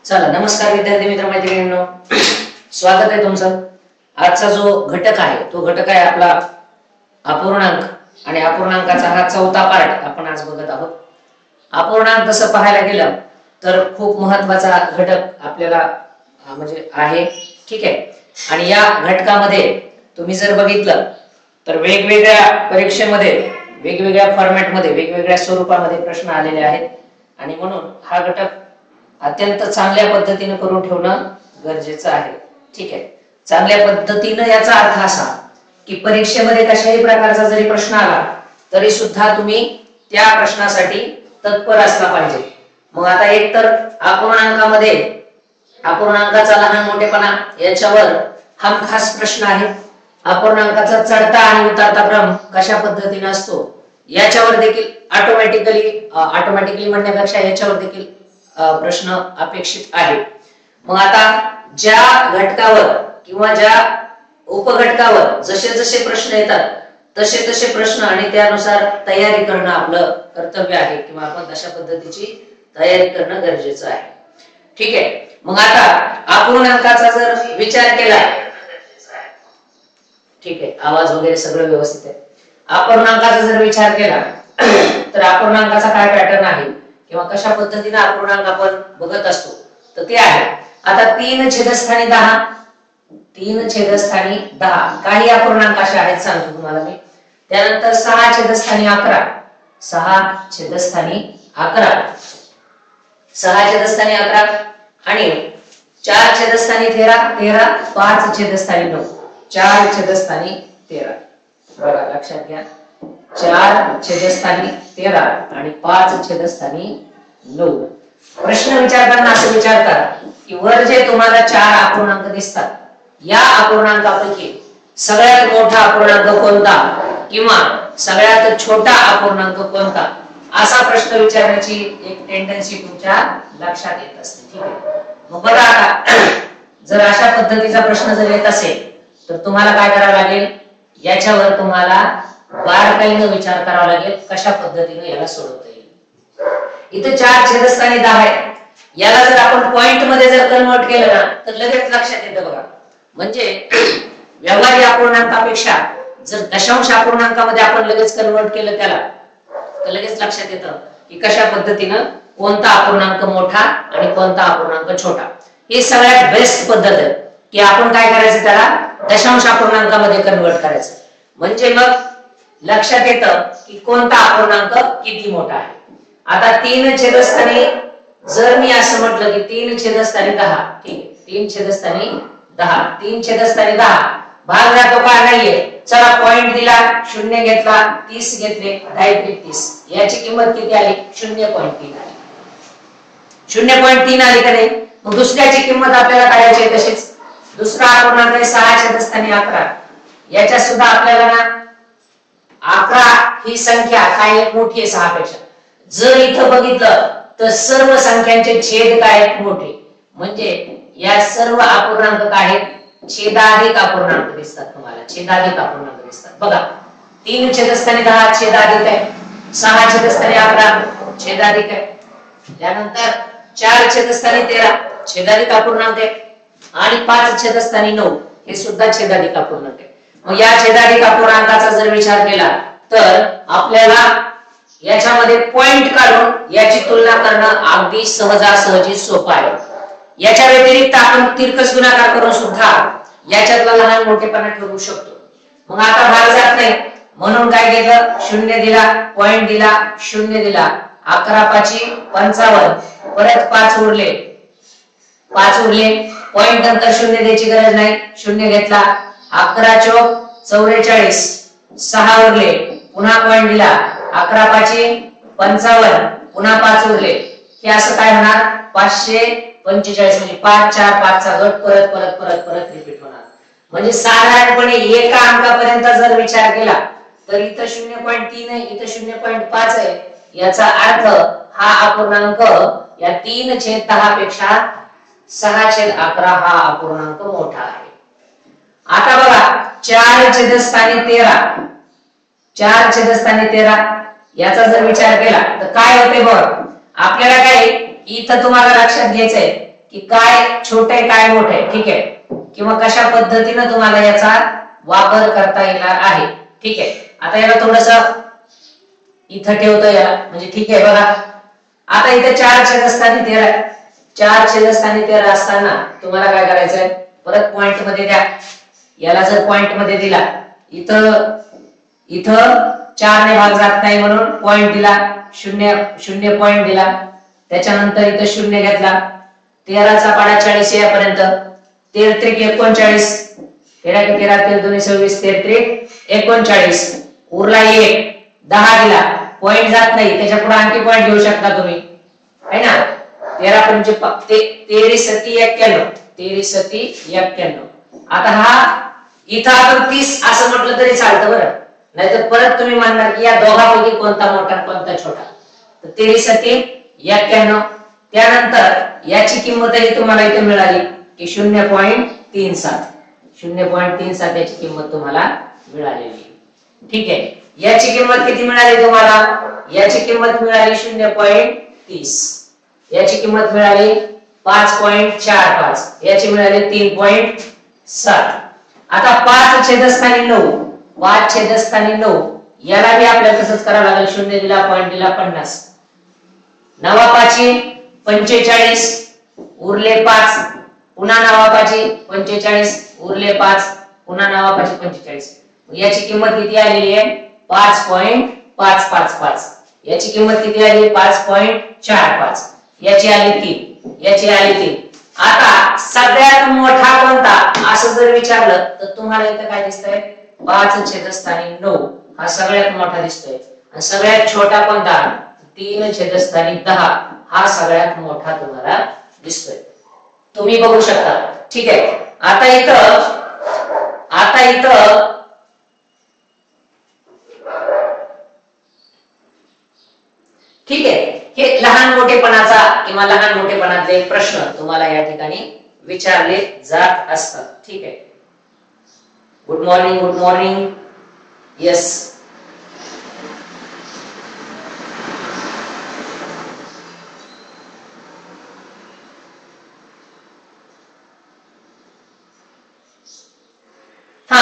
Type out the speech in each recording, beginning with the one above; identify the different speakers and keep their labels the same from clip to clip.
Speaker 1: चला नमस्कार विद्यार्थी मित्र मैत्रिणींनो, स्वागत आहे तुमचं। आजचा जो घटक आहे तो घटक आहे आपला अपूर्णांक आणि अपूर्णांकाचा हा चौथा पार्ट आपण आज बघत आहोत। अपूर्णांक जसं पाहायला गेलं तर खूप महत्त्वाचा घटक आपल्याला म्हणजे आहे, ठीक आहे। आणि या घटकामध्ये तुम्ही जर बघितलं तर वेगवेगळ्या परीक्षेमध्ये वेगवेगळ्या फॉर्मॅट मध्ये वेगवेगळ्या स्वरूपामध्ये प्रश्न आलेले आहेत आणि म्हणून हा घटक अत्यंत चांगल्या पद्धतीने करून ठेवणं गरजेचं आहे, ठीक आहे। चांगल्या पद्धतीने याचा अर्थ असा की परीक्षेमध्ये कशाही प्रकारचा जरी प्रश्न आला तरी सुद्धा तुम्ही त्या प्रश्नासाठी तत्पर असला पाहिजे। मग आता एक तर अपूर्णांकामध्ये अपूर्णांकाचा लहान मोठेपणा याच्यावर हमखास प्रश्न आहे। अपूर्णांकाचा चढता आणि उतरता क्रम कशा पद्धतीने असतो याच्यावर देखील ऑटोमॅटिकली म्हणण्यापेक्षा याच्यावर देखील प्रश्न अपेक्षित आहे। मग आता ज्या घटकावर किंवा ज्या उपघटकावर जसे जसे प्रश्न येतात तसे तसे प्रश्न आणि त्यानुसार तयारी करणं आपलं कर्तव्य आहे किंवा आपण तशा पद्धतीची तयारी करणं गरजेचं आहे, ठीक आहे। मग आता अपूर्णांकाचा जर विचार केला, ठीक आहे, आवाज वगैरे सगळं व्यवस्थित आहे। अपूर्णांकाचा जर विचार केला तर अपूर्णांकाचा काय पॅटर्न आहे किंवा कशा पद्धतीने अपूर्णांक आपण बघत असतो तर ते आहे आता 3 छेदस्थानी 10, 3 छेदस्थानी 10 काही अपूर्णांक असे आहेत सांगतो तुम्हाला मी। त्यानंतर 6 छेदस्थानी 11, 6 छेदस्थानी 11, 6 छेदस्थानी 11 आणि 4 छेदस्थानी 13, 13, 5 छेदस्थानी 9, 4 छेदस्थानी 13। बघा लक्षात घ्या, 4 छेदस्थानी 13 आणि 5 छेदस्थानी 9। प्रश्न विचारताना असं विचारतात की वर जे तुम्हाला 4 अपूर्णांक दिसतात या अपूर्णांकापैकी सगळ्यात मोठा अपूर्णांक कोणता किंवा सगळ्यात छोटा अपूर्णांक कोणता, असा प्रश्न विचारण्याची एक टेंडन्सी तुमच्या लक्षात येत असते, ठीक आहे। मग बघा आता जर अशा पद्धतीचा प्रश्न जर येत असेल तर तुम्हाला काय करावं लागेल, याच्यावर तुम्हाला बारकाईने विचार करावा लागेल कशा पद्धतीने याला सोडवता येईल। इथे 4 छेदस्थानी 10 आहे, याला जर आपण पॉइंट मध्ये जर कन्वर्ट केलं ना तर लगेच लक्षात येतं बघा। म्हणजे व्यवहारी अपूर्णांकापेक्षा जर दशांश अपूर्णांकामध्ये आपण लगेच कन्वर्ट केलं त्याला तर लगेच लक्षात येतं की कशा पद्धतीने कोणता अपूर्णांक मोठा आणि कोणता अपूर्णांक छोटा। ही सगळ्यात बेस्ट पद्धत आहे की आपण काय करायचं, त्याला दशांश अपूर्णांकामध्ये कन्वर्ट करायचं। म्हणजे मग लक्षात येतं की कोणता अपूर्णांक किती मोठा आहे। आता 3 छेदस्थानी जर मी असं म्हटलं की 3 छेदस्थानी 10, ठीक आहे, 3 छेदस्थानी 10, 3 छेदस्थानी 10 भाग जातो का नाहीये, चला पॉइंट दिला, शून्य घेतला, 30 घेतले, 10 30, याची किंमत किती आली, 0.3 आली, 0.3 आली का नाही। मग दुसऱ्याची किंमत आपल्याला काढायची आहे तशीच, दुसरा अपूर्णांक आहे 6 छेदस्थानी 11, याच्यात सुद्धा आपल्याला ना 11 ही संख्या काय एक मोठी आहे 6 पेक्षा। जर इथं बघितलं तर सर्व संख्यांचे छेद काय आहेत मोठे, म्हणजे या सर्व अपूर्णांक काय आहेत छेदाधिक अपूर्णांक दिसतात तुम्हाला, छेदाधिक अपूर्णांक दिसतात बघा। 3 छेदस्थानी 10 छेदाधिक आहे, 6 छेदस्थानी 11 छेदाधिक आहे, त्यानंतर 4 छेदस्थानी 13 छेदाधिक अपूर्णांक आहे आणि 5 छेदस्थानी 9 हे सुद्धा छेदाधिक अपूर्णांक आहे। मग या छेदाधिक अपूर्णांकाचा जर विचार केला तर आपल्याला याच्यामध्ये पॉइंट काढून याची तुलना करणं अगदी सहजासहजी सोपं आहे। याच्या व्यतिरिक्त आपण तिरकस गुणाकार करून सुद्धा याच्यातला लहान मोठेपणा ठरवू शकतो। मग आता भाग जात नाही म्हणून काय केलं, 0 दिला, पॉइंट दिला, 0 दिला, 11 5 55, परत 5 उरले, 5 उरले, पॉइंट नंतर 0 द्यायची गरज नाही, 0 घेतला, 11 चौक 44, 6 उरले, पुन्हा पॉइंट दिला, 11 5 55, पुन्हा 5 उरले, हे असं काय होणार 545, म्हणजे 5 4 5 चा गट परत परत परत परत रिपीट होणार। म्हणजे साधारणपणे एका अंकापर्यंत जर विचार केला तर इथं 0.3 आहे, इथं 0.5 आहे, याचा अर्थ हा अपूर्णांक या 3/10 पेक्षा 6/11 हा अपूर्णांक मोठा आहे। आता बघा 4 छेदस्थानी 13, 4 छेदस्थानी 13 याचा जर विचार केला तर काय होते बघ, आपल्याला काय इथं तुम्हाला लक्षात घ्यायचंय की काय छोटे काय मोठे, ठीक आहे, किंवा कशा पद्धतीने तुम्हाला याचा वापर करता येणार आहे. ठीक आहे, आता याला थोडस इथं ठेवतो याला, म्हणजे ठीक आहे बघा. आता इथे 4 छेदस्थानी 13, 4 छेदस्थानी 13 असताना तुम्हाला काय करायचंय, परत पॉइंट मध्ये द्या. याला जर पॉइंट मध्ये दिला, इथं 4 ने भाग जात नाही म्हणून पॉइंट दिला, 0 पॉइंट दिला. त्याच्यानंतर इथं 0 घेतला. 13 चा पाढा 40 यापर्यंत. 13 त्रिक 39, 13 के 13 13 2 26, 13 त्रिक 39. उरला 1, 10 दिला, पॉइंट जात नाही, त्याच्या पुढे आणखी पॉइंट घेऊ शकता तुम्ही, है ना. 13 पंचे 13 सती 91, 13 सती 91. आता हा इथं आपण 30 असं म्हटलं तरी चालतं बरं, नाहीतर परत तुम्ही म्हणणार की या दोघांपैकी कोणता मोठा कोणता छोटा. तर 13 सती 91. त्यानंतर याची किंमतही तुम्हाला इथे मिळाली की 0.37, 0.37 याची किंमत तुम्हाला मिळालेली. ठीक आहे, याची किंमत किती मिळाली तुम्हाला, याची किंमत मिळाली 0.30, याची किंमत मिळाली 5.45, याची मिळाली 3.7. आता 5 छेदस्थानी 9, 5 छेदस्थानी 9 याला भी आपल्याला तसंच करावं लागेल. 0 दिला, पॉइंट दिला, 50. 9 पाची 45, उरले 5, पुन्हा 9 पाची 45, उरले 5, पुन्हा 9 पाची 45. याची किंमत किती आलेली आहे, 5.555. याची किंमत किती आली, 5.45. याची आली 3, याची आली 3. आता सगळ्यात मोठा कोणता असं जर विचारलं तर तुम्हाला इथं काय दिसतंय, 5 छेदस्थानी 9 हा सगळ्यात मोठा दिसतोय. आणि सगळ्यात छोटा कोणता, 3 छेदस्थानी 10 हा सगळ्यात मोठा तुम्हाला दिसतोय. तुम्ही बघू शकता. ठीक आहे, आता इथं ठीक आहे, हे लहान मोठेपणाचा किंवा लहान मोठेपणातले प्रश्न तुम्हाला या ठिकाणी विचारले जात असतात. ठीक आहे, good morning, good morning. Yes, हा.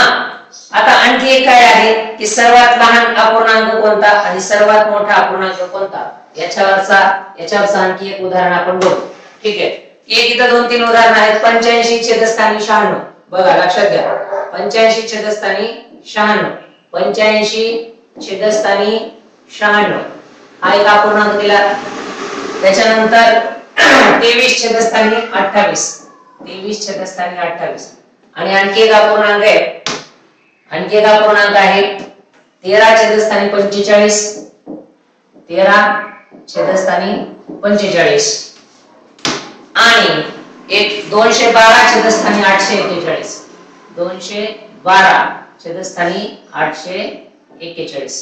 Speaker 1: आता आणखी एक काय आहे की सर्वात लहान अपूर्णांक कोणता आणि सर्वात मोठा अपूर्णांक कोणता, याच्यावरचा आणखी एक उदाहरण आपण बघू. ठीक आहे, एक इथं 2-3 उदाहरण आहेत. 85 छेदस्थानी 96, बघा लक्षात घ्या. 85 छेदस्थानी 96, 85 छेदस्थानी 96 हा एक अपूर्णांक दिला. त्याच्यानंतर 23 छेदस्थानी 28, 23 छेदस्थानी 28. आणि आणखी एक अपूर्णांक आहे, आणखी एक अपूर्णांक आहे 13 छेदस्थानी 45, 13 छेदस्थानी 45. आणि एक 212 छेदस्थानी 841, 212 छेदस्थानी 841.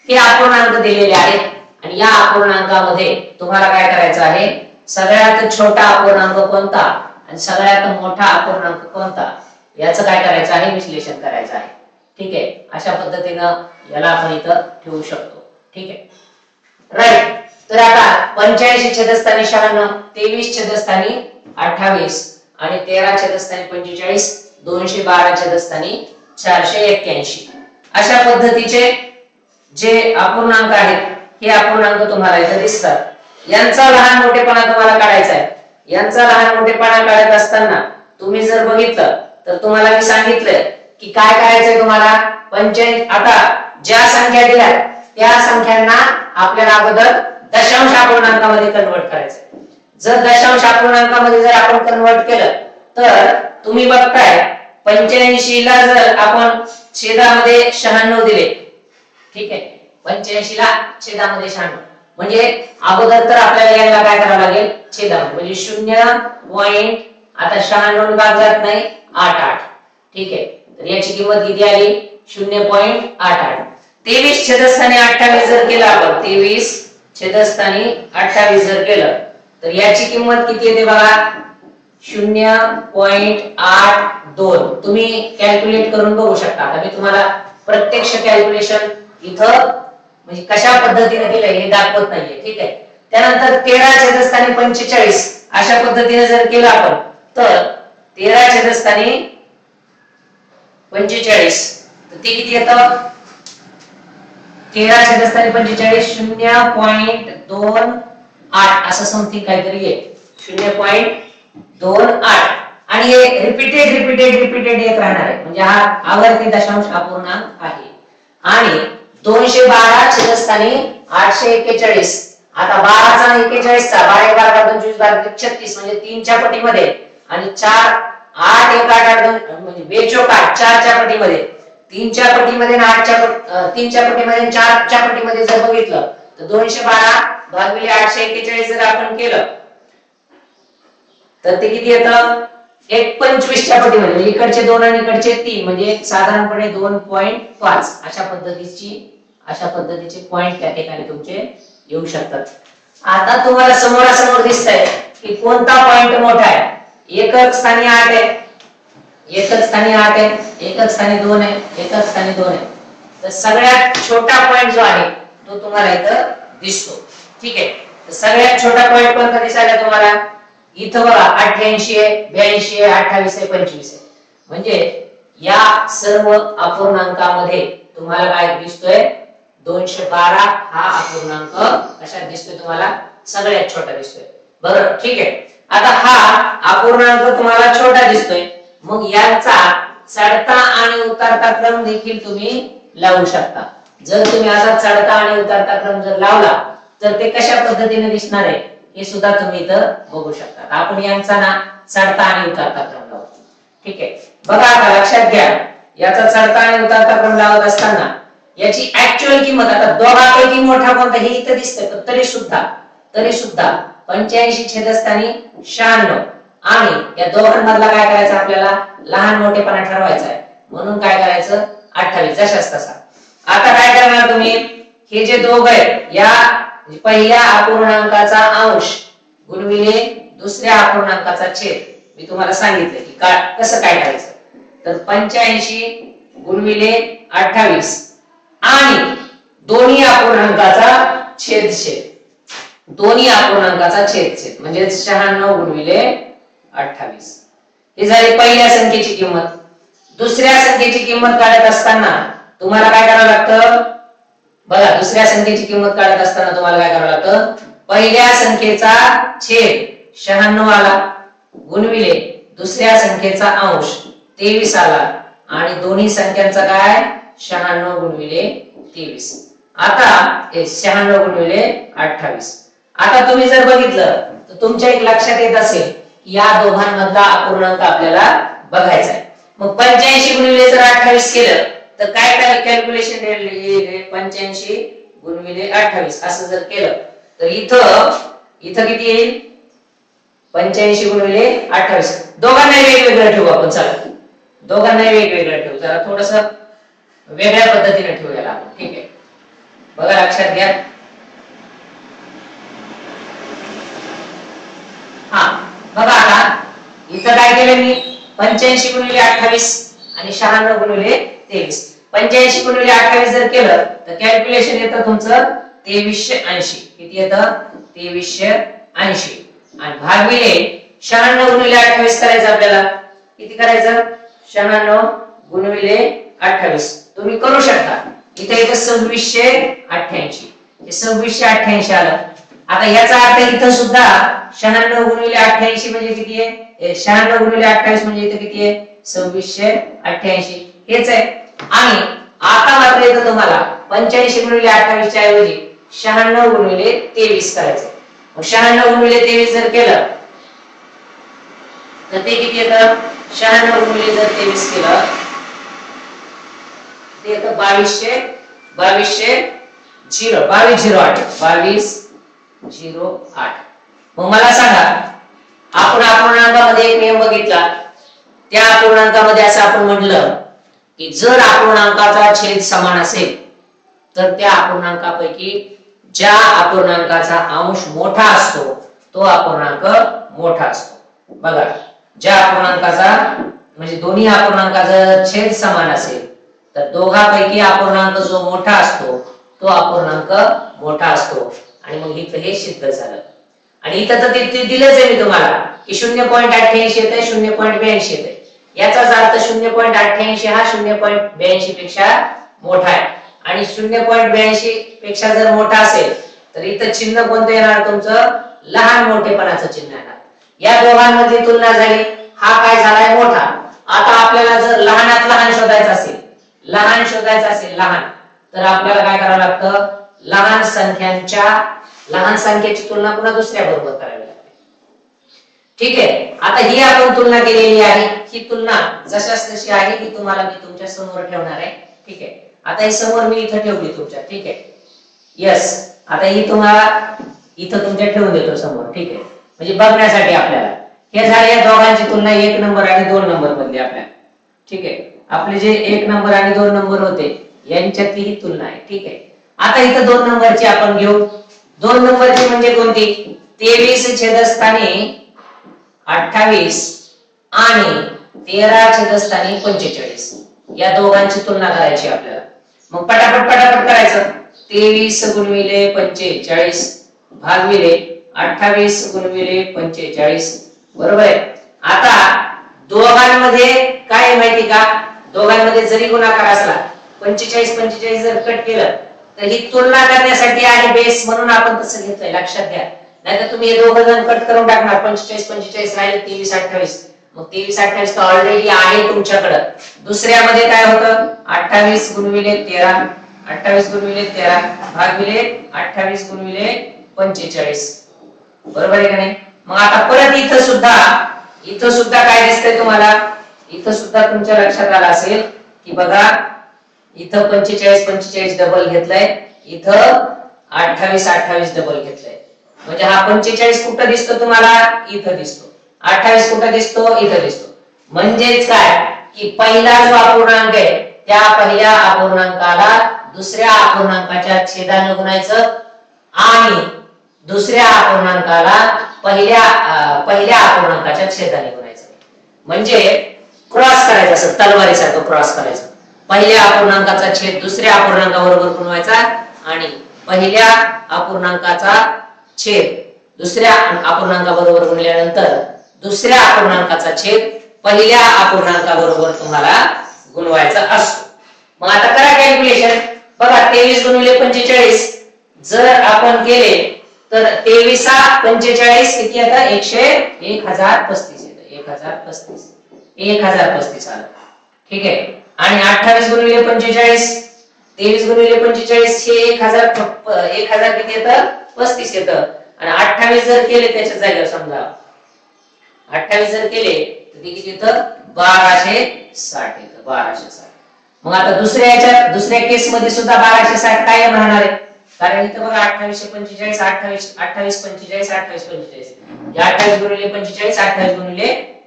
Speaker 1: हे अपूर्णांक दिलेले आहेत. आणि या अपूर्णांकामध्ये तुम्हाला काय करायचं आहे, सगळ्यात छोटा अपूर्णांक कोणता आणि सगळ्यात मोठा अपूर्णांक कोणता याचं काय करायचं आहे, विश्लेषण करायचं आहे. ठीक आहे, अशा पद्धतीनं याला आपण इथं ठेवू शकतो. ठीक आहे, राईट. तर आता 85 छेदस्थानी 96, 23 छेदस्थानी 28 आणि 13 छेदस्थानी 45, 212 छेदस्थानी 481 अशा पद्धतीचे जे अपूर्णांक आहेत हे अपूर्णांक तुम्हाला इथे दिसतात. यांचा लहान मोठेपणा तुम्हाला काढायचा आहे. यांचा लहान मोठेपणा काढत असताना तुम्ही जर बघितलं तर तुम्हाला मी सांगितलंय की काय करायचंय तुम्हाला. 85 आता ज्या संख्या दिल्या त्या संख्यांना आपल्याला अगोदर दशांश अपूर्णांकामध्ये कन्वर्ट करायचंय. जर दशांश अपूर्णांकामध्ये जर आपण कन्वर्ट केलं तर तुम्ही बघताय 85 ला जर आपण छेदामध्ये 96 दिले, ठीक आहे, 85 ला छेदामध्ये 96 म्हणजे अगोदर तर आपल्याला याला काय करावं लागेल, छेदामध्ये म्हणजे 0. आता 96 भाग जात नाही 88. ठीक आहे, तर याची किंमत किती आली, 0.88. 23 छेदस्थानी 28 जर केलं आपण, 23 छेदस्थानी 28 जर केलं तर याची किंमत किती येते बघा, 0.82. तुम्ही कॅल्क्युलेट करून बघू शकता. आता मी तुम्हाला प्रत्यक्ष कॅल्क्युलेशन इथं म्हणजे कशा पद्धतीने केलंय हे दाखवत नाहीये. ठीक आहे, त्यानंतर 13 छेदस्थानी 45 अशा पद्धतीने जर केलं आपण तर 13 छेदस्थानी 45 तर ते किती येतं 13 छेदस्थानी 45 0.28 असं समथिंग काहीतरी आहे 0.28 आणि हे रिपीटेड येत राहणार आहे म्हणजे हा आवर्ती दशांश अपूर्णांक आहे आणि 212 छेदस्थानी 841 आता 12 चा 41 चा 12 1 12 25 12 36 म्हणजे 3 च्या पटीमध्ये आणि 4 8 1 8 8 2 म्हणजे 42 4 च्या पटीमध्ये 3 च्या पटीमध्ये आणि 8 च्या 3 च्या पटीमध्ये आणि 4 च्या पटीमध्ये जर बघितलं तर 212 भागिले 841 जर आपण केलं तर ते किती येतं 1.25 च्या पटीमध्ये म्हणजे इकडचे 2 आणि इकडचे 3 म्हणजे साधारणपणे 2.5 अशा पद्धतीचे पॉइंट त्या ठिकाणी तुमचे येऊ शकतात आता तुम्हाला समोरासमोर दिसतंय की कोणता पॉइंट मोठा आहे एकक स्थानी 8 आहे एकक स्थानी 8 आहे एकक स्थानी 2 आहे एकक स्थानी 2 आहे तर सगळ्यात छोटा पॉइंट जो आहे तो तुम्हाला इथं दिसतो ठीक आहे तर सगळ्यात छोटा पॉइंट कोणता दिसायला तुम्हाला इथं बघा 88 आहे 82 आहे 28 आहे 25 आहे म्हणजे या सर्व अपूर्णांकामध्ये तुम्हाला काय दिसतोय 212 हा अपूर्णांक कशात दिसतोय तुम्हाला सगळ्यात छोटा दिसतोय बरोबर ठीक आहे आता हा अपूर्णांक तुम्हाला छोटा दिसतोय मग याचा चढता आणि उतरता क्रम देखील तुम्ही लावू शकता जर तुम्ही असा चढता आणि उतरता क्रम जर लावला तर ते कशा पद्धतीने दिसणार आहे हे सुद्धा तुम्ही इथं बघू शकता आपण यांचा ना चढता आणि उतरता क्रम लावू ठीक आहे बघा आता लक्षात घ्या याचा चढता आणि उतरता क्रम लावत असताना याची ऍक्च्युअल किंमत आता दोघांपैकी मोठा कोणता हे इथं दिसतंय पण तरी सुद्धा 85 छेदस्थानी 96 आणि या दोघांमधला काय करायचं आपल्याला लहान मोठेपणा ठरवायचा आहे म्हणून काय करायचं 28 जशास तसा आता काय करणार तुम्ही हे जे दोघं आहेत या पहिल्या अपूर्णांकाचा अंश गुणिले दुसऱ्या अपूर्णांकाचा छेद मी तुम्हाला सांगितलं की कसं काय करायचं तर 85 गुणिले 28 आणि दोन्ही अपूर्णांकाचा छेद दोन्ही अपूर्णांकाचा छेद म्हणजे 96 गुणिले 28 ही झाली पहिल्या संख्येची किंमत दुसऱ्या संख्येची किंमत काढत असताना तुम्हाला काय करावं लागतं बघा दुसऱ्या संख्येची किंमत काढत असताना तुम्हाला काय करावं लागतं पहिल्या संख्येचा छेद 96 आला गुणिले दुसऱ्या संख्येचा अंश 23 आला आणि दोन्ही संख्यांचा काय 96 गुणिले 23 आता 96 गुणिले 28 आता तुम्ही जर बघितलं तर तुमच्या एक लक्षात येत असेल की या दोघांमधला अपूर्णांक आपल्याला बघायचा आहे मग 85 गुणिले जर 28 केलं तर काय कॅल्क्युलेशन येईल 85 गुणिले 28 असं जर केलं तर इथं किती येईल 85 गुणिले 28 दोघांना वेगवेगळं ठेवू आपण चला दोघांना वेगवेगळं ठेवू जरा थोडस वेगळ्या पद्धतीने ठेवूया आपण ठीक आहे बघा लक्षात घ्या हा बघा आता इथं काय केलं मी 85 गुणिले 28 आणि 96 गुणिले 23 85 गुणिले 28 जर केलं तर कॅल्क्युलेशन येतं तुमचं 2380 किती येतं 2380 आणि भागिले 96 गुणिले 28 करायचं आपल्याला किती करायचं 96 गुणिले 28 तुम्ही करू शकता इथे येतं 2688 हे 2688 आलं आता याचा अर्थ इथं सुद्धा 96 गुणिले 88 म्हणजे किती आहे 96 गुणिले 28 म्हणजे इथं किती आहे 2688 हेच आहे आणि आता मात्र इथं तुम्हाला 85 गुणिले 28 च्या ऐवजी 96 गुणिले 23 करायचं मग 96 गुणिले 23 जर केलं तर ते किती येतं 96 गुणिले जर 23 केलं ते येतं 2208 मग मला सांगा आपण अपूर्णांकामध्ये एक नियम बघितला त्या अपूर्णांकामध्ये असं आपण म्हटलं की जर अपूर्णांकाचा छेद समान असेल तर त्या अपूर्णांकापैकी ज्या अपूर्णांकाचा अंश मोठा असतो तो अपूर्णांक मोठा असतो बघा ज्या अपूर्णांकाचा म्हणजे दोन्ही अपूर्णांकाचा छेद समान असेल तर दोघांपैकी अपूर्णांक जो मोठा असतो तो अपूर्णांक मोठा असतो आणि मग इथं हे सिद्ध झालं. आणि इथं तर ते दिलंच आहे मी तुम्हाला की 0.88 येत आहे, 0.82 येत आहे. याचाच अर्थ 0.88 हा 0.82 पेक्षा मोठा आहे. आणि 0.82 पेक्षा जर मोठा असेल तर इथं चिन्ह कोणतं येणार तुमचं? लहान मोठेपणाचं चिन्ह येणार. या दोघांमध्ये तुलना झाली, हा काय झालाय? मोठा. आता आपल्याला जर लहानात लहान शोधायचं असेल, लहान, तर आपल्याला काय करावं लागतं? लहान संख्येची तुलना पुन्हा दुसऱ्या बरोबर करावी लागते. ठीक आहे. आता ही आपण तुलना केलेली आहे. ही तुलना जशाच तशी आहे की तुम्हाला मी तुमच्या समोर ठेवणार आहे. ठीक आहे. आता ही समोर मी इथं ठेवली तुमच्या. ठीक आहे. यस. आता ही तुम्हाला इथं तुमच्या ठेवून देतो समोर. ठीक आहे. म्हणजे बघण्यासाठी आपल्याला हे झाले या दोघांची तुलना 1 नंबर आणि 2 नंबर मधली आपल्याला. ठीक आहे. आपले जे 1 नंबर आणि 2 नंबर होते यांच्यातली ही तुलना आहे. ठीक आहे. आता इथं 2 नंबरची आपण घेऊ. 2 नंबरची म्हणजे कोणती? 23 छेदस्थानी 28 आणि 13 छेदस्थानी 45 या दोघांची तुलना करायची आपल्याला. मग पटापट करायचं. 23 गुणिले 45 भागिले 28 गुणिले 45 बरोबर आहे. आता दोघांमध्ये काय माहिती का? दोघांमध्ये जरी गुणाकार असला 45 जर कट केलं तर ही तुलना करण्यासाठी आहे बेस, म्हणून आपण तसं घेतोय. लक्षात घ्या. नाहीतर तुम्ही हे दोघं जण कट करून टाकणार. 45 राहिले 23 मग 23 तर ऑलरेडी आहे तुमच्याकडे. दुसऱ्यामध्ये काय होतं? 28 गुणिले 13 भागिले 28 गुणिले 45 बरोबर आहे का नाही? मग आता परत इथं सुद्धा काय दिसतंय तुम्हाला? इथं सुद्धा तुमच्या लक्षात आलं असेल की बघा इथं 45 डबल घेतलंय, इथं 28 डबल घेतलंय. म्हणजे हा 45 कुठं दिसतो तुम्हाला? इथं दिसतो. 28 कुठं दिसतो? इथं दिसतो. म्हणजेच काय की पहिला जो अपूर्णांक आहे त्या पहिल्या अपूर्णांकाला दुसऱ्या अपूर्णांकाच्या छेदाने गुणायचं आणि दुसऱ्या अपूर्णांकाला पहिल्या अपूर्णांकाच्या छेदाने गुणायचं. म्हणजे क्रॉस करायचं, असं तलवारीसारखं क्रॉस करायचं. पहिल्या अपूर्णांकाचा छेद दुसऱ्या अपूर्णांकाबरोबर गुणवायचा आणि पहिल्या अपूर्णांकाचा छेद दुसऱ्या अपूर्णांकाबरोबर गुणल्यानंतर दुसऱ्या अपूर्णांकाचा छेद पहिल्या अपूर्णांकाबरोबर तुम्हाला गुणवायचा असतो. मग आता करा कॅल्क्युलेशन. बघा 23 गुणिले 45 जर आपण केले तर 23 45 किती येतं? 1035 येतं. 1035 आलं. ठीक आहे. आणि 28 गुणिले 45 23 गुणिले 45 हे 1000 किती येतं? 35 येतं. आणि 28 जर केले त्याच्या जागेवर समजा 28 जर केले तर ते किती येतं? 1260 येतं. 1260. मग आता दुसऱ्या केस मध्ये सुद्धा 1260 कायम राहणार आहे. कारण इथं बघा 2845 या 28 गुणिले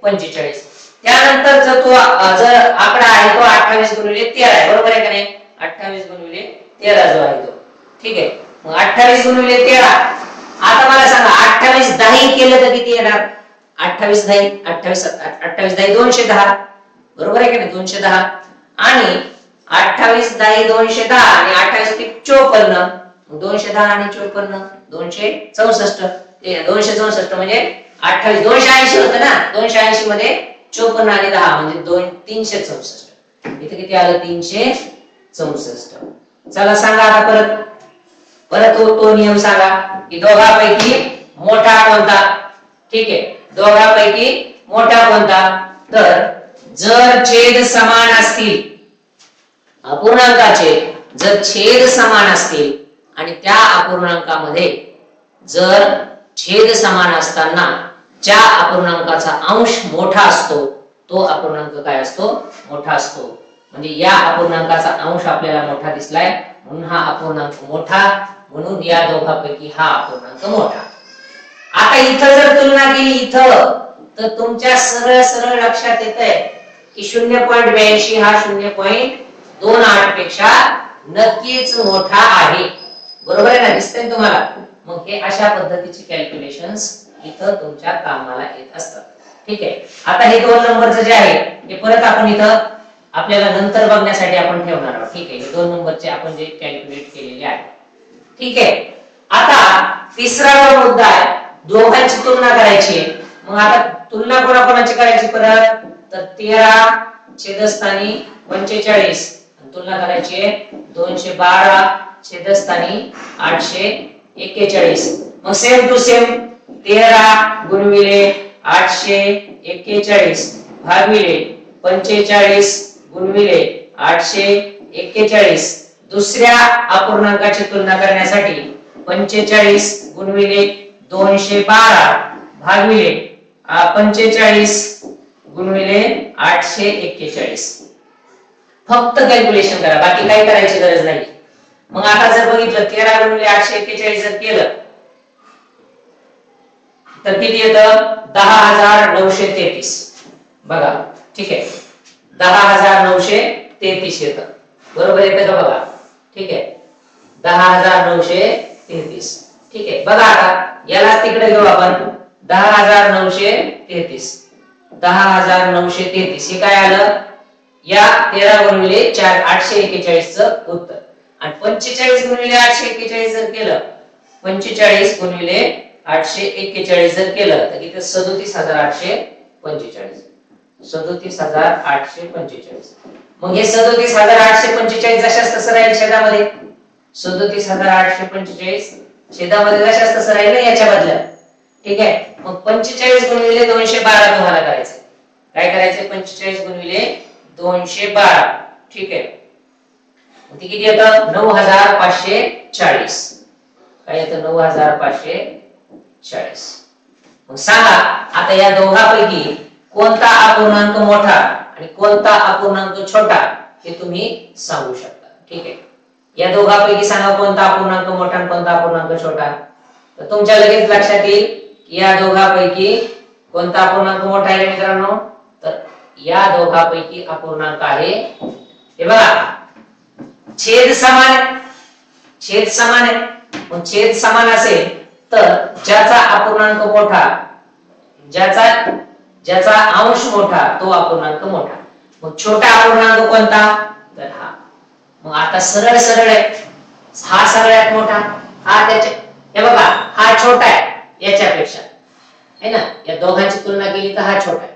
Speaker 1: 45 त्यानंतर जर आकडा आहे तो 28 गुणिले 13 आहे. बरोबर आहे का नाही? 28 गुणिले 13 जो आहे तो. ठीक आहे. मग 28 गुणिले 13. आता मला सांगा 28 10 केलं तर किती येणार? 28 10 210 बरोबर आहे का नाही? 210 आणि 28 10 210 आणि 28 54 210 आणि 54 264 264 म्हणजे 28 280 होतं ना. 280 मध्ये 54 आणि 10 म्हणजे 364. इथे किती आलं? 364. चला सांगा आता परत तो नियम सांगा की दोघांपैकी मोठा कोणता? ठीक आहे. दोघांपैकी मोठा कोणता? तर जर छेद समान असतील, अपूर्णांकाचे जर छेद समान असतील आणि त्या अपूर्णांकामध्ये जर छेद समान असताना ज्या अपूर्णांकाचा अंश मोठा असतो तो अपूर्णांक काय असतो? मोठा असतो. म्हणजे या अपूर्णांकाचा अंश आपल्याला मोठा दिसलाय म्हणून हा अपूर्णांक मोठा, म्हणून या दोघांपैकी हा अपूर्णांक मोठा. आता इथं जर तुलना केली इथं तर तुमच्या सरळ लक्षात येतंय की 0.82 हा 0.28 पेक्षा नक्कीच मोठा आहे. बरोबर आहे ना? दिसतंय तुम्हाला? मग हे अशा पद्धतीचे कॅल्क्युलेशन्स इथं तुमच्या कामाला येत असतात. ठीक आहे. आता हे 2 नंबरचं जे आहे हे परत आपण इथं आपल्याला नंतर बघण्यासाठी आपण ठेवणार आहोत. ठीक आहे. हे 2 नंबरचे आपण जे कॅल्क्युलेट केलेले आहे. ठीक आहे. आता तिसरा जो मुद्दा आहे, दोघांची तुलना करायची आहे. मग आता तुलना कोणाकोणाची करायची परत, तर 13 छेदस्थानी 45 तुलना करायची आहे 212 छेदस्थानी 841. मग सेम टू सेम 13 गुणिले 841 भागिले 45 गुणिले 841. दुसऱ्या अपूर्णांकाची तुलना करण्यासाठी 45 गुणिले 212 भागिले 45 गुणिले 841. फक्त कॅल्क्युलेशन करा, बाकी काही करायची गरज नाही. मग आता जर बघितलं 13 गुणिले 841 जर केलं तर किती येतं, 10,933. बघा ठीक आहे, 10,933 येतं. बरोबर येतं का बघा, ठीक आहे 10,933. ठीक आहे, बघा आता याला तिकडे घेऊ आपण. 10,933 10,933 हे काय आलं, या 13 गुणिले 841 च उत्तर. आणि 45 गुणिले 841 जर केलं, 45 गुणिले 841 जर केलं तर इथे 37,845. 37,845. मग हे 37,845 जशास तसं राहील छेदामध्ये. 37,845 छेदामध्ये जशास तसं राहील ना याच्या बदल्यात. ठीक आहे, मग 45 गुणिले 212 तुम्हाला करायचं. काय करायचं, 45 गुणिले 212. ठीक आहे, मग ते किती येतं, 9,540. काय येतं, 9,540. मग सांगा आता या दोघांपैकी कोणता अपूर्णांक मोठा आणि कोणता अपूर्णांक छोटा हे तुम्ही सांगू शकता. ठीक आहे, या दोघांपैकी सांगा कोणता अपूर्णांक मोठा आणि कोणता अपूर्णांक छोटा. तर तुमच्या लगेच लक्षात येईल की या दोघांपैकी कोणता अपूर्णांक मोठा आहे मित्रांनो, तर या दोघांपैकी अपूर्णांक आहे हे बघा, छेद समान आहे. छेद समान आहे, मग छेद समान असेल तर ज्याचा अपूर्णांक मोठा, ज्याचा अंश मोठा तो अपूर्णांक मोठा. मग छोटा अपूर्णांक कोणता, तर हा. मग आता सरळ सरळ आहे, हा सगळ्यात मोठा, हा त्याच्या, हे बघा हा छोटा आहे याच्यापेक्षा, है ना. या दोघांची तुलना केली तर हा छोटा आहे,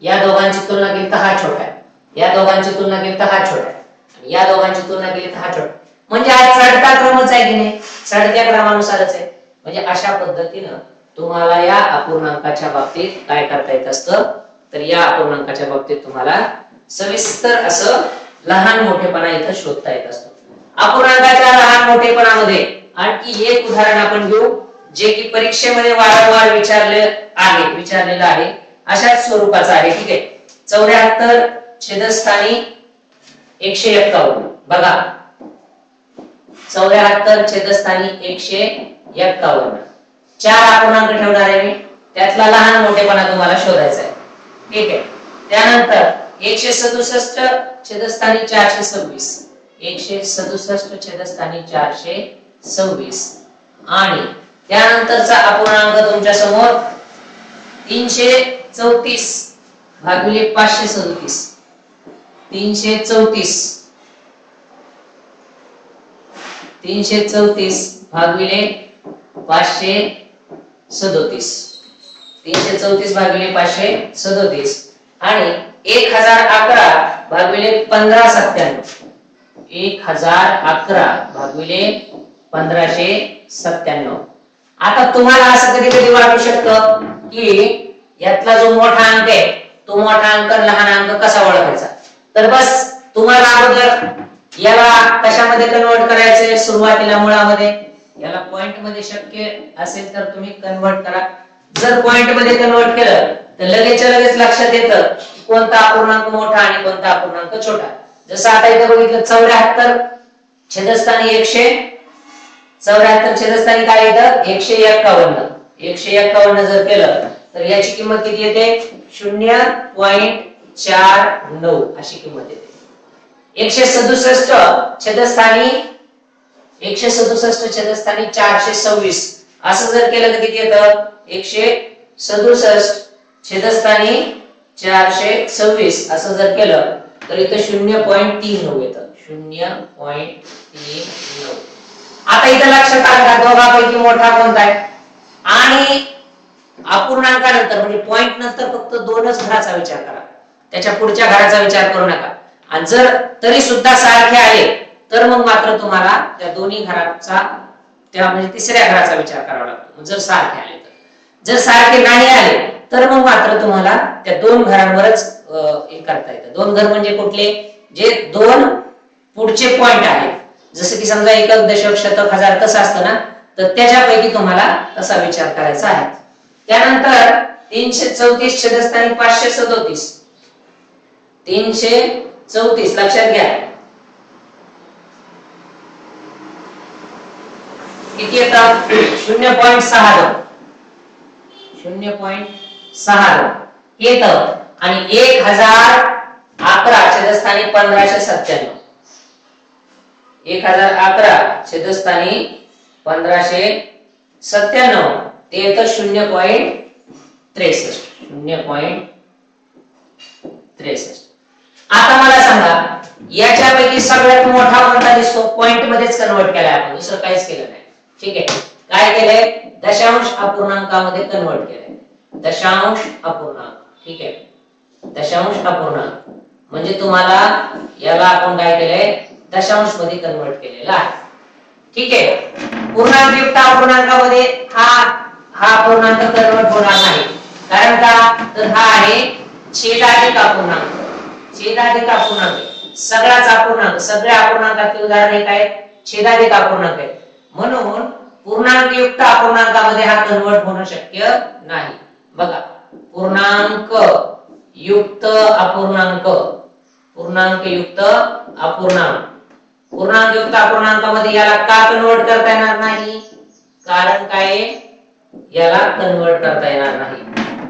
Speaker 1: या दोघांची तुलना केली तर हा छोटा आहे, या दोघांची तुलना केली तर हा छोटा आहे, आणि या दोघांची तुलना केली तर हा छोटा. म्हणजे हा चढता क्रमच आहे की नाही, चढत्या क्रमानुसारच आहे. म्हणजे अशा पद्धतीनं तुम्हाला या अपूर्णांकाच्या बाबतीत काय करता येत असतं, तर या अपूर्णांकाच्या बाबतीत तुम्हाला सविस्तर असं लहान मोठेपणा इथं शोधता येत असतो. अपूर्णांकाच्या लहान मोठेपणामध्ये आणखी एक उदाहरण आपण घेऊ, जे की परीक्षेमध्ये वारंवार विचारलेलं आहे, अशाच स्वरूपाचं आहे. ठीक आहे, 74 छेदस्थानी 151. बघा 74 छेदस्थानी 151. 4 अपूर्णांक ठेवणार आहे मी, त्यातला लहान मोठेपणा तुम्हाला शोधायचा आहे. ठीक आहे, त्यानंतर 167 छेदस्थानी 426. 167 छेदस्थानी 426. आणि त्यानंतरचा अपूर्णांक तुमच्या समोर 334 भागिले 537. 334 भागिले 537. 334 भागिले 537 आणि 1011 भागिले 1597. 1011 भागिले 1597. आता तुम्हाला असं कधी कधी वाटू शकतं की यातला जो मोठा अंक आहे तो मोठा अंक लहान अंक कसा ओळखायचा. तर बस तुम्हाला अगोदर याला कशामध्ये कन्वर्ट करायचंय, सुरुवातीला मुळामध्ये. याला पॉइंट मध्ये शक्य असेल तर तुम्ही कन्वर्ट करा. जर पॉइंट मध्ये कन्वर्ट केलं तर लगेच लक्षात येतं कोणता अपूर्णांक मोठा आणि कोणता अपूर्णांक छोटा. जसं आता इथे बघितलं 74 छेदस्थानी 74 छेदस्थानी काय येतं 151. 151 जर केलं तर याची किंमत किती येते 0.49 अशी किंमत येते. 167 छेदस्थानी 426 असं जर केलं तर किती येतं 167 छेदस्थानी 426 असं जर केलं तर इथं 0.39 येतं. 0.39 आता इथं लक्षात आलं का दोघांपैकी मोठा कोणता आहे? आणि अपूर्णांकानंतर म्हणजे पॉइंट नंतर फक्त दोनच घराचा विचार करा, त्याच्या पुढच्या घराचा विचार करू नका. आणि जर तरी सुद्धा सारखे आले तर मग मात्र तुम्हाला त्या दोन्ही घराचा त्या म्हणजे तिसऱ्या घराचा विचार करावा लागतो. जर सारखे आले तर, जर सारखे नाही आले तर मग मात्र तुम्हाला त्या दोन घरांवरच हे करता येतं. दोन घर म्हणजे कुठले? जे दोन पुढचे पॉइंट आहेत. जसं की समजा एकक, दशक, शतक, हजार कसं असतं ना, तर त्याच्यापैकी तुम्हाला तसा विचार करायचा आहे. त्यानंतर 334 छेदस्थानी 537. 334 लक्षात घ्या किती येतात? 0.62 0.62 येतं. आणि 1011 छेदस्थानी 1597. 1011 छेदस्थानी 1597 ते येतं 0.63. 0.63. आता मला सांगा याच्यापैकी सगळ्यात मोठा कोणता दिसतो? पॉइंट मध्येच कन्वर्ट केलाय आपण, दुसरं काहीच केलं नाही. ठीक आहे, काय केलंय? दशांश अपूर्णांकामध्ये कन्वर्ट केलंय. दशांश अपूर्णांक. ठीक आहे, दशांश अपूर्णांक म्हणजे तुम्हाला याला आपण काय केलंय? दशांश मध्ये कन्वर्ट केलेला आहे. ठीक आहे, पूर्णांक युक्त अपूर्णांकामध्ये हा अपूर्णांक कन्वर्ट होणार नाही. कारण का? तर हा आहे छेदाधिक अपूर्णांक. छेदाधिक अपूर्णांक सगळाच अपूर्णांक, सगळ्या अपूर्णांकाचे उदाहरण काय? छेदाधिक अपूर्णांक आहे. म्हणून पूर्णांक युक्त अपूर्णांकामध्ये हा कन्वर्ट होणं शक्य नाही. बघा, पूर्णांक युक्त अपूर्णांक, पूर्णांक युक्त अपूर्णांक, पूर्णांक युक्त अपूर्णांकामध्ये याला का कन्वर्ट करता येणार नाही? कारण काय? याला कन्वर्ट करता येणार नाही.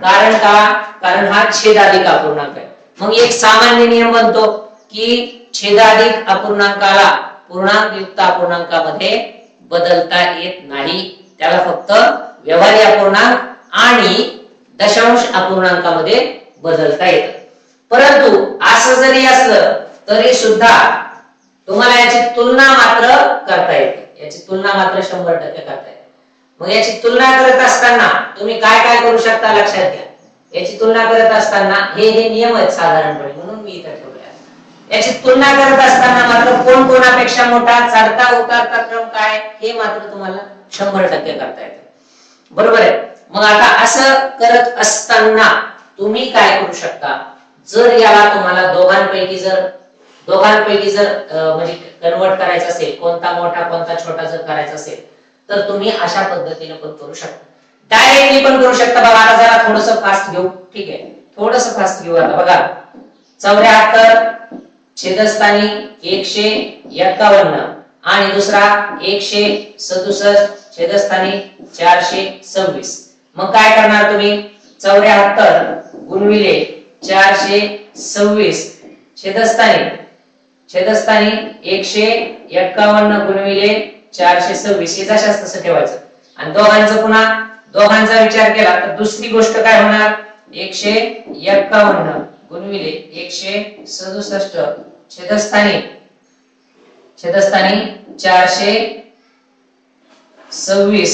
Speaker 1: कारण का? कारण हा छेदाधिक अपूर्णांक आहे. मग एक सामान्य नियम बनतो की छेदाधिक अपूर्णांकाला पूर्णांक युक्त अपूर्णांकामध्ये बदलता येत नाही. त्याला फक्त व्यवहारी अपूर्णांक आणि दशांश अपूर्णांकामध्ये बदलता येतं. परंतु असं जरी असलं तरी सुद्धा तुम्हाला याची तुलना मात्र करता येते. याची तुलना मात्र 100% करता येते. मग याची तुलना करत असताना तुम्ही काय काय करू शकता लक्षात घ्या. याची तुलना करत असताना हे नियम आहेत साधारणपणे, म्हणून मी इथे ठेवले. याची तुलना करत असताना मात्र कोण कोणापेक्षा मोठा, चढता उतरता क्रम काय हे मात्र तुम्हाला 100% करता येतं. बरोबर आहे. मग आता असं करत असताना तुम्ही काय करू शकता? जर याला तुम्हाला दोघांपैकी जर म्हणजे कन्वर्ट करायचं असेल, कोणता मोठा कोणता छोटा जर करायचा असेल तर तुम्ही अशा पद्धतीने पण करू शकता. डायरेक्टली पण करू शकता. बघा आता जरा थोडस फास्ट घेऊ. ठीक आहे, थोडस फास्ट घेऊ. आता बघा 74 छेदस्थानी 151 आणि दुसरा 167 छेदस्थानी 426. मग काय करणार तुम्ही? 74 गुणिले 426 छेदस्थानी 151 गुणिले 426 हे जशास तसं ठेवायचं. आणि दोघांचं पुन्हा दोघांचा विचार केला तर दुसरी गोष्ट काय होणार? 151 गुणिले 167 छेदस्थानी 426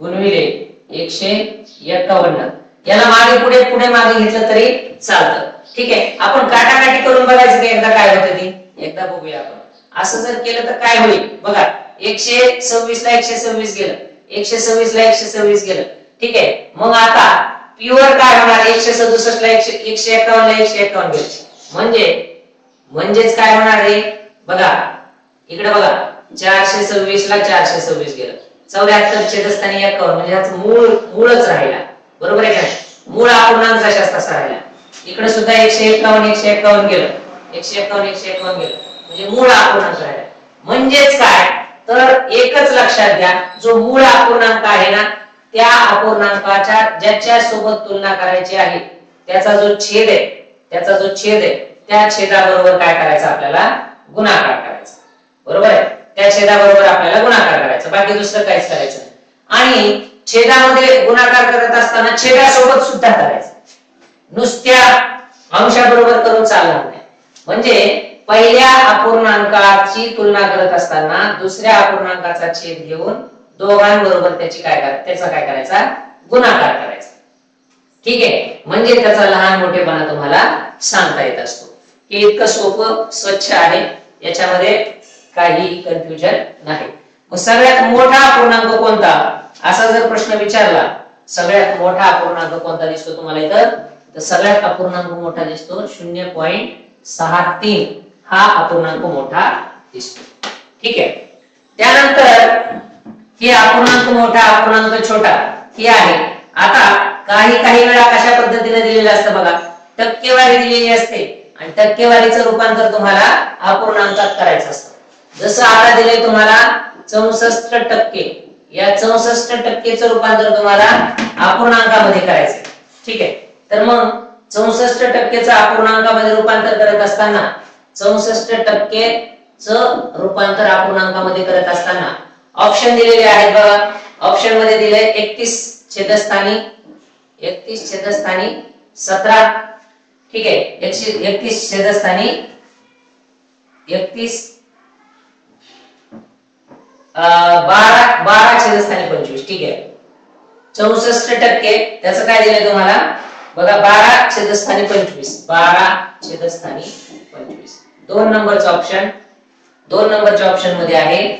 Speaker 1: गुणिले 151. याला मागे पुढे मागे घेतलं तरी चालतं. ठीक आहे, आपण काटाकाटी करून बघायचं की एकदा काय होतं ते एकदा बघूया आपण. असं जर केलं तर काय होईल? बघा 126 ला 126 गेलं, 126 ला 126 गेलं. ठीक आहे, मग आता प्युअर काय होणार? 167 ला 151 ला 151 गेलं. म्हणजेच काय होणार आहे? बघा इकडे बघा 426 ला 426 गेलं. 74 छेदस्थानी 51 म्हणजे याचं मूळच राहिला. बरोबर आहे का? मूळ अपूर्णांक जशास तसा राहिला. इकडे सुद्धा 151 गेलं, 151 गेलं म्हणजे मूळ अपूर्णांक राहिला. म्हणजेच काय? तर एकच लक्षात घ्या, जो मूळ अपूर्णांक आहे ना त्या अपूर्णांकाच्या ज्याच्या सोबत तुलना करायची आहे त्याचा जो छेद आहे त्या छेदाबरोबर काय करायचं? आपल्याला गुणाकार करायचा. बरोबर आहे, त्या छेदाबरोबर आपल्याला गुणाकार करायचा, बाकी दुसरं काहीच करायचं नाही. आणि छेदामध्ये गुणाकार करत असताना छेदासोबत सुद्धा करायचं, नुसत्या अंशाबरोबर करून चालणार नाही. म्हणजे पहिल्या अपूर्णांकाची तुलना करत असताना दुसऱ्या अपूर्णांकाचा छेद घेऊन दोघांबरोबर त्याचा काय करायचा, गुणाकार करायचा. ठीक आहे, म्हणजे त्याचा लहान मोठेपणा तुम्हाला सांगता येत असतो. हे इतकं सोपं स्वच्छ आहे, याच्यामध्ये काही कन्फ्युजन नाही. मग सगळ्यात मोठा अपूर्णांक कोणता असा जर प्रश्न विचारला, सगळ्यात मोठा अपूर्णांक कोणता दिसतो तुम्हाला इथं, तर सगळ्यात अपूर्णांक मोठा दिसतो 0.63 हा अपूर्णांक मोठा दिसतो. ठीक आहे, त्यानंतर हे अपूर्णांक मोठा अपूर्णांक छोटा हे आहे. आता काही वेळा कशा पद्धतीने दिलेलं असतं बघा, टक्केवारी दिलेली असते आणि टक्केवारीचं रूपांतर तुम्हाला अपूर्णांकात करायचं असतं. जसं आता दिले तुम्हाला 64%, या 64%चं रूपांतर तुम्हाला अपूर्णांकामध्ये करायचं. ठीक आहे, तर मग 64%चं अपूर्णांकामध्ये रूपांतर करत असताना 64%चं रूपांतर अपूर्णांकामध्ये करत असताना ऑप्शन दिलेले आहेत बघा. ऑप्शन मध्ये दिले 31 छेदस्थानी 17. ठीक आहे, 31 छेदस्थानी 12 छेदस्थानी 25. ठीक आहे, 64% त्याचं काय दिलंय तुम्हाला बघा, 12 छेदस्थानी 25. 12 छेदस्थानी 25. 2 नंबरचं ऑप्शन, 2 नंबरच्या ऑप्शन मध्ये आहे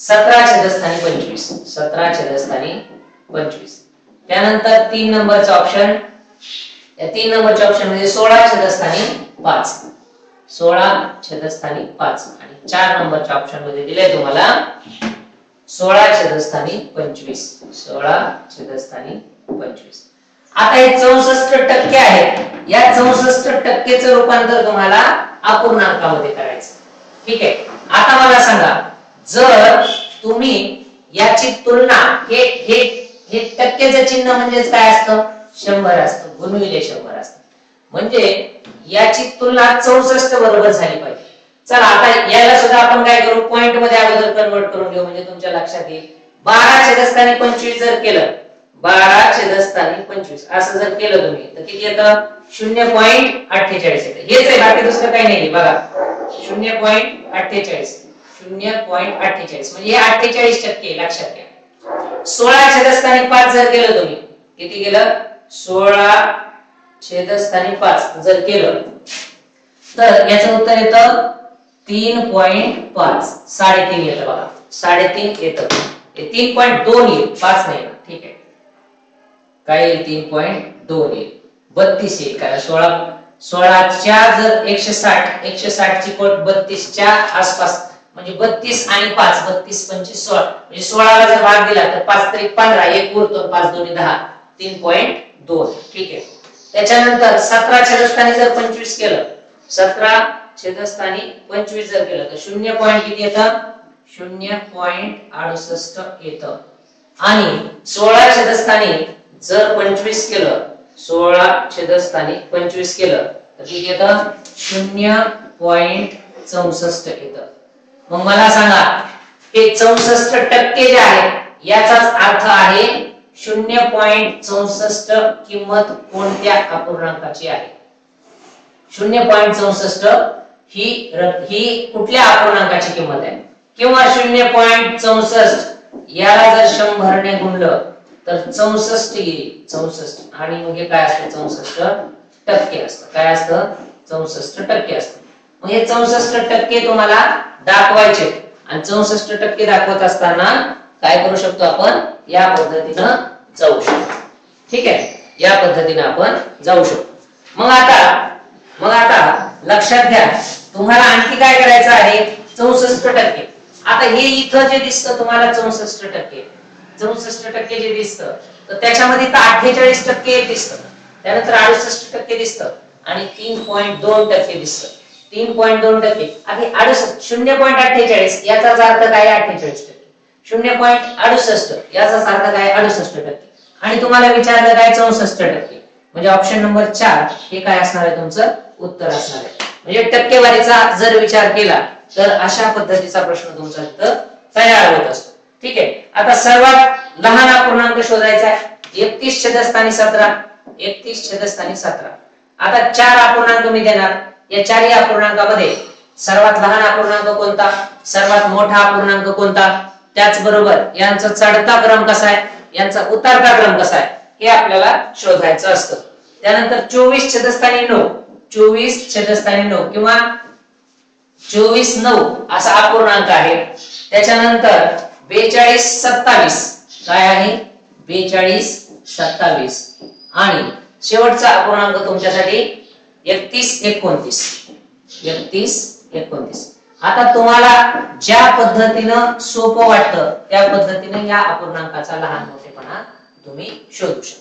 Speaker 1: 17 छेदस्थानी 25. 17 छेदस्थानी 25. त्यानंतर 3 नंबरचं ऑप्शन, या 3 नंबरच्या ऑप्शन मध्ये 16 छेदस्थानी 5. 16 छेदस्थानी 5. आणि 4 नंबरच्या ऑप्शन मध्ये दिले तुम्हाला 16 छेदस्थानी 25. 16 छेदस्थानी 25. आता हे 64% आहेत, या 64%चं रूपांतर तुम्हाला अपूर्णांकामध्ये करायचं. ठीक आहे, आता मला सांगा, जर तुम्ही याची तुलना, हे टक्केचं चिन्ह म्हणजेच काय असतं, 100 असतं, गुणिले 100 असतं. म्हणजे याची तुलना 64 बरोबर झाली पाहिजे. चला आता याला सुद्धा आपण काय करू, पॉइंट मध्ये अगोदर कन्वर्ट करून घेऊ, म्हणजे तुमच्या लक्षात येईल. 12 छेदस्थानी 25 जर केलं, 12 छेदस्थानी 25 असं जर केलं तुम्ही, तर किती येतं, 0.48 येतं. हेच आहे, बाकी दुसरं काही नाही बघा. 0.48 0.48 म्हणजे 48% लक्षात घ्या. 16 छेदस्थानी 5 जर केलं तुम्ही, किती केलं, 16 छेदस्थानी 5 जर केलं, तर याचं उत्तर येतं 3.5. 3.5 येतं बघा, 3.5 येतं. 3.2 येईल, 5 नाही. ठीक आहे, काय येईल, 3.2 येईल. 32 येईल, कारण 16च्या जर 160 ची पट 32च्या आसपास, म्हणजे 32 आणि 5, 32 25 16, म्हणजे 16ला जर भाग दिला तर 5 3 15, 1 उरतो, 5 2 10, 3.2. ठीक आहे, त्याच्यानंतर 17 छेदस्थानी जर 25 केलं, 17 छेदस्थानी 25 जर केलं, तर 0. किती येतं, 0.68 येतं. आणि 16 छेदस्थानी जर 25 केलं, 16 छेदस्थानी 25 केलं, तर किती येतं, 0.64 येतं. मग मला सांगा, हे 64% जे आहे याचाच अर्थ आहे 0.64 किंमत कोणत्या अपूर्णांकाची आहे. 0.64 ही कुठल्या अपूर्णांकाची किंमत आहे, किंवा 0.64 याला जर 100 ने गुणलं तर 64 येईल. 64 आणि मग हे काय असतं, 64% असतं. काय असतं, 64% असतं. मग हे 64% तुम्हाला दाखवायचे, आणि 64% दाखवत असताना काय करू शकतो आपण, या पद्धतीनं जाऊ शकतो. ठीक आहे, या पद्धतीने आपण जाऊ शकतो. मग आता लक्षात घ्या, तुम्हाला आणखी काय करायचं आहे, 64%. आता हे इथं जे दिसतं तुम्हाला 64% जे दिसतं, तर त्याच्यामध्ये 48% दिसतं, त्यानंतर 68% दिसतं, आणि 3.2% दिसतं. 3.2%. आधी 0.48 याचाच अर्थ काय, 48%. 0.68 याचाच अर्थ काय, 68%. आणि तुम्हाला विचारलं काय, 64%. म्हणजे ऑप्शन नंबर 4 हे काय असणार आहे, तुमचं उत्तर असणार आहे. म्हणजे टक्केवारीचा जर विचार केला तर अशा पद्धतीचा प्रश्न तुमचा इथं तयार होत असतो. ठीक आहे, आता सर्वात लहान अपूर्णांक शोधायचा आहे. 31 छेदस्थानी 17. 31 छेदस्थानी 17. आता 4 अपूर्णांक मी देणार, या 4 अपूर्णांकामध्ये सर्वात लहान अपूर्णांक कोणता, सर्वात मोठा अपूर्णांक कोणता, त्याचबरोबर यांचा चढता क्रम कसा आहे, यांचा उतरता क्रम कसा आहे, हे आपल्याला शोधायचं असतं. त्यानंतर 24 छेदस्थानी 9, 24 छेदस्थानी 9 किंवा 24-9 असा अपूर्णांक आहे. त्याच्यानंतर 42-27 काय आहे, 42-27 आणि शेवटचा अपूर्णांक तुमच्यासाठी 31-29. 31-29. आता तुम्हाला ज्या पद्धतीनं सोपं वाटतं त्या पद्धतीने या अपूर्णांकाचा लहान मोठेपणा तुम्ही शोधू शकता.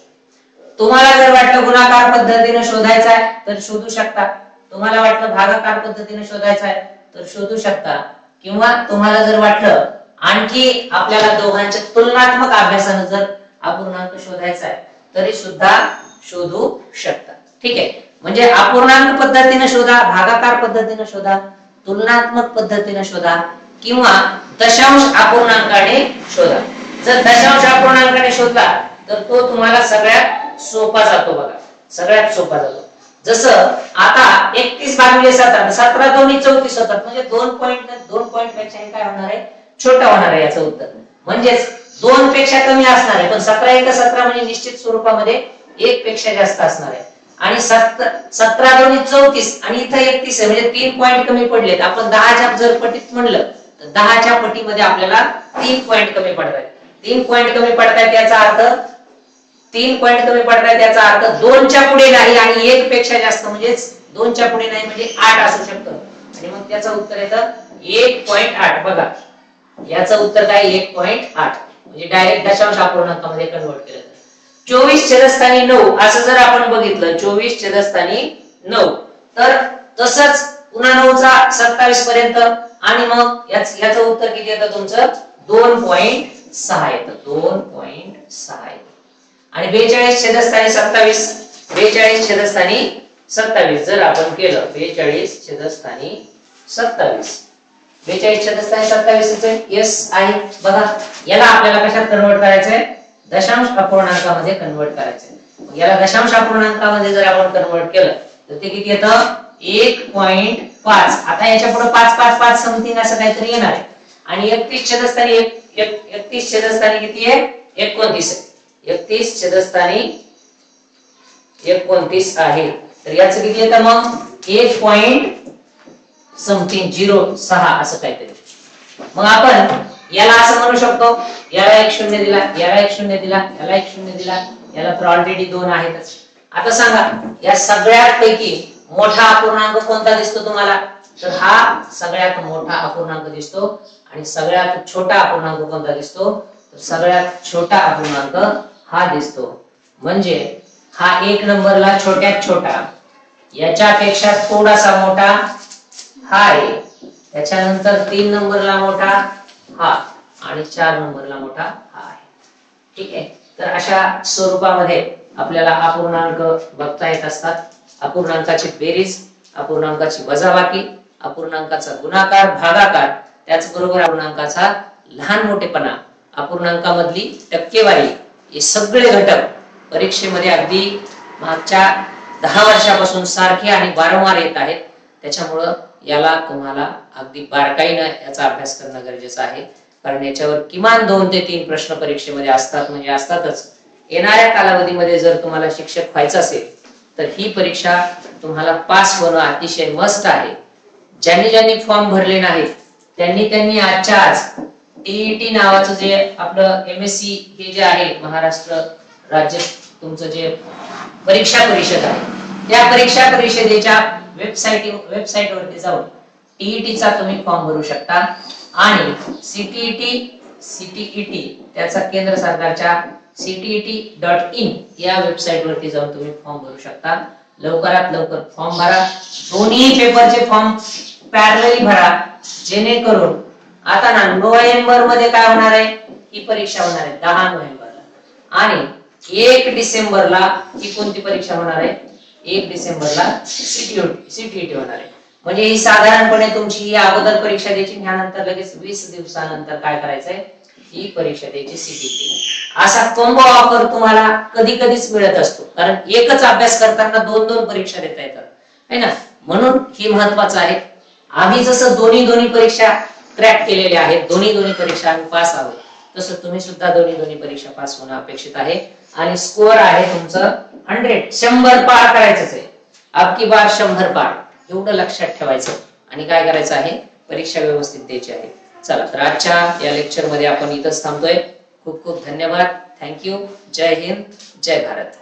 Speaker 1: तुम्हाला जर वाटलं गुणाकार पद्धतीने शोधायचा आहे तर शोधू शकता, तुम्हाला वाटलं भागाकार पद्धतीने शोधायचा आहे तर शोधू शकता, किंवा तुम्हाला जर वाटलं आणखी आपल्याला दोघांच्या तुलनात्मक अभ्यासाने जर अपूर्णांक शोधायचा आहे तरी सुद्धा शोधू शकता. ठीक आहे, म्हणजे अपूर्णांक पद्धतीने शोधा, भागाकार पद्धतीने शोधा, तुलनात्मक पद्धतीने शोधा किंवा दशांश अपूर्णांकाने शोधा. जर दशांश अपूर्णांकाने शोधला तर तो तुम्हाला सगळ्यात सोपा जातो बघा, सगळ्यात सोपा जातो. जसं आता 31/17 17 दोन्ही 34 होतात, म्हणजे 2 पॉइंट पेक्षा काय होणार आहे, छोटा होणार आहे याचं उत्तर. म्हणजेच 2 पेक्षा कमी असणार आहे, पण 17 × 17 म्हणजे निश्चित स्वरूपामध्ये 1 पेक्षा जास्त असणार आहे. आणि 17 दोन्ही 34 आणि इथं 31 आहे, म्हणजे 3 पॉइंट कमी पडलेत. आपण 10च्या जर पटीत म्हणलं तर 10च्या पटीमध्ये आपल्याला 3 पॉइंट कमी पडतात. 3 पॉइंट कमी पडतात याचा अर्थ 3 पॉइंट कमी पडतात याचा अर्थ 2च्या पुढे नाही आणि 1 पेक्षा जास्त, म्हणजे 2च्या पुढे नाही म्हणजे 8 असू शकतं. आणि मग त्याचं उत्तर येतं 1.8. बघा याचं उत्तर काय, 1.8. म्हणजे डायरेक्ट दशांश अपूर्णांकामध्ये कन्वर्ट केलं. 24 छेदस्थानी 9 असं जर आपण बघितलं, 24 छेदस्थानी 9, तर तसंच पुन्हा 9चा 27 पर्यंत आणि मग याचं उत्तर किती येतं तुमचं 2.6 येतं, 2.6 येतं. आणि 42 छेदस्थानी 27, 42 छेदस्थानी 27 जर आपण केलं, 42 छेदस्थानी 27, 42 छेदस्थानी 27 यस आहे. बघा याला आपल्याला कशात कन्वर्ट करायचंय, दशांश अपूर्णांकामध्ये कन्वर्ट करायचंय. याला दशांश अपूर्णांकामध्ये जर आपण कन्वर्ट केलं तर ते किती येतं 1.5. आता याच्या पुढे 5 5 5 समथिंग असं काहीतरी येणार आहे. आणि 31 छेदस्थानी 31 छेदस्थानी किती आहे 29 आहे. 31 छेदस्थानी 29 आहे. तर याचं किती येतं मग 1.06 असं काहीतरी. मग आपण याला असं म्हणू शकतो, याला 1 0 दिला, याला 1 0 दिला, याला 1 0 दिला, याला तर ऑलरेडी 2 आहेतच. आता सांगा या सगळ्यापैकी मोठा अपूर्णांक कोणता दिसतो तुम्हाला, तर हा सगळ्यात मोठा अपूर्णांक दिसतो. आणि सगळ्यात छोटा अपूर्णांक कोणता दिसतो, तर सगळ्यात छोटा अपूर्णांक हा दिसतो. म्हणजे हा 1 नंबरला छोट्यात छोटा, याच्यापेक्षा थोडासा मोठा हा आहे, त्याच्यानंतर 3 नंबरला मोठा हा आणि 4 नंबरला मोठा हा आहे. ठीक आहे, तर अशा स्वरूपामध्ये आपल्याला अपूर्णांक बघता येत असतात. अपूर्णांकाची बेरीज, अपूर्णांकाची वजाबाकी, अपूर्णांकाचा गुणाकार, भागाकार, त्याचबरोबर अपूर्णांकाचा लहान मोठेपणा, अपूर्णांकामधली टक्केवारी, हे सगळे घटक परीक्षेमध्ये अगदी मागच्या 10 वर्षापासून सारखे आणि वारंवार येत आहेत. त्याच्यामुळं याला तुम्हाला अगदी बारकाईने याचा अभ्यास करणं गरजेचं आहे. कारण याच्यावर किमान 2 ते 3 प्रश्न परीक्षेमध्ये असतात, म्हणजे असतातच. येणाऱ्या कालावधीमध्ये जर तुम्हाला शिक्षक व्हायचं असेल तर ही परीक्षा तुम्हाला पास होणं अतिशय मस्ट आहे. ज्यांनी फॉर्म भरले नाहीत त्यांनी आजच्या आज टीईटी नावाचं जे आपलं MSc हे जे आहे महाराष्ट्र राज्य तुमचं जे परीक्षा परिषद आहे, त्या परीक्षा परिषदेच्या वेबसाईट वरती जाऊन टीईटीचा तुम्ही फॉर्म भरू शकता. आणि सीटीईटी त्याचा केंद्र सरकारच्या ctet.in या वेबसाईट वरती जाऊन तुम्ही फॉर्म भरू शकता. लवकरात लवकर फॉर्म भरा. दोन्ही पेपरचे फॉर्म पॅरलली भरा, जेणेकरून आता ना नोव्हेंबर मध्ये काय होणार आहे, ही परीक्षा होणार आहे 10 नोव्हेंबरला आणि 1 डिसेंबरला ही कोणती परीक्षा होणार आहे, 1 डिसेंबरला सीटीईटी होणार आहे. म्हणजे ही साधारणपणे तुमची ही अगोदर परीक्षा द्यायची, त्यानंतर लगेच 20 दिवसानंतर काय करायचंय, ही परीक्षा द्यायची सीटीईटी. असा कॉम्बो ऑफर तुम्हाला कधी कधीच मिळत असतो, कारण एकच अभ्यास करताना 2 परीक्षा देता येतात है ना. म्हणून हे महत्वाचं आहे. आम्ही जसं दोन्ही परीक्षा क्रॅक केलेल्या आहेत, दोन्ही परीक्षा आम्ही पास आहोत, तसं तुम्ही सुद्धा दोन्ही परीक्षा पास होणं अपेक्षित आहे. आणि स्कोअर आहे तुमचं 100 पार करायचंच आहे. अब की बार 100 पार, एवढं लक्षात ठेवायचं आणि काय करायचं आहे, परीक्षा व्यवस्थित द्यायची आहे. चला तर आजच्या या लेक्चर मध्ये आपण इथंच थांबतोय. खूप खूप धन्यवाद. थँक्यू. जय हिंद, जय भारत.